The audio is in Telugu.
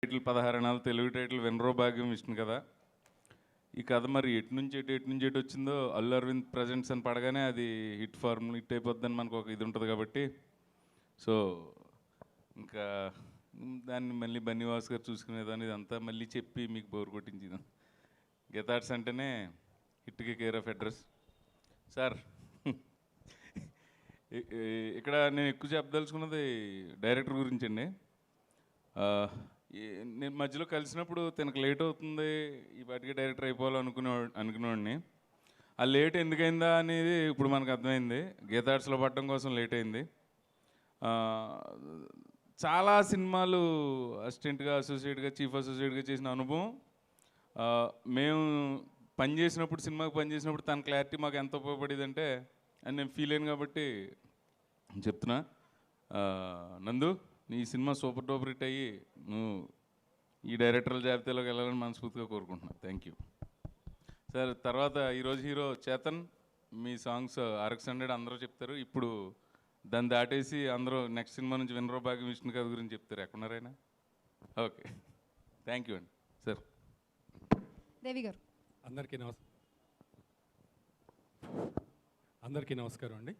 టైటిల్ 16 అనాలు తెలుగు టైటిల్ వినరో భాగ్యం విష్ణు కదా. ఈ కథ మరి ఎటు నుంచి ఎటు వచ్చిందో అల్లు అరవింద్ ప్రజెంట్స్ అని పడగానే అది హిట్ అయిపోద్దని మనకు ఒక ఇది ఉంటుంది కాబట్టి సో ఇంకా దాన్ని మళ్ళీ బన్నీవాస్ గారు చూసుకునేదాన్ని ఇదంతా మళ్ళీ చెప్పి మీకు బోర్ కొట్టించింది. గెతార్స్ అంటేనే హిట్కి కేర్ ఆఫ్ అడ్రస్ సార్. ఇక్కడ నేను ఎక్కువ చెప్పదలుచుకున్నది డైరెక్టర్ గురించి అండి. నేను మధ్యలో కలిసినప్పుడు తనకు లేట్ అవుతుంది, ఈ పాటికి డైరెక్టర్ అనుకునేవాడిని. ఆ లేట్ ఎందుకైందా అనేది ఇప్పుడు మనకు అర్థమైంది. గీతార్ట్స్లో పడడం కోసం లేట్ అయింది. చాలా సినిమాలు అసిస్టెంట్గా, అసోసియేట్గా, చీఫ్ అసోసియేట్గా చేసిన అనుభవం, మేము సినిమాకి పనిచేసినప్పుడు తన క్లారిటీ మాకు ఎంత ఉపయోగపడేదంటే అని నేను ఫీల్ అయ్యాను కాబట్టి చెప్తున్నా. నందు, నీ సినిమా సూపర్ డూపర్ హిట్ అయ్యి నువ్వు ఈ డైరెక్టర్ల జాబితాలోకి వెళ్ళాలని మనస్ఫూర్తిగా కోరుకుంటున్నాను. Thank you sir. తర్వాత ఈరోజు హీరో చేతన్, మీ సాంగ్స్ RX 100 అందరూ చెప్తారు. ఇప్పుడు దాన్ని దాటేసి అందరూ నెక్స్ట్ సినిమా నుంచి వినరో భాగ్యం విష్ణు కథ గురించి చెప్తారు. ఎక్కడున్నారైనా? ఓకే, థ్యాంక్ యూ అండి సార్. దేవి గారు. అందరికీ నమస్కారం అండి.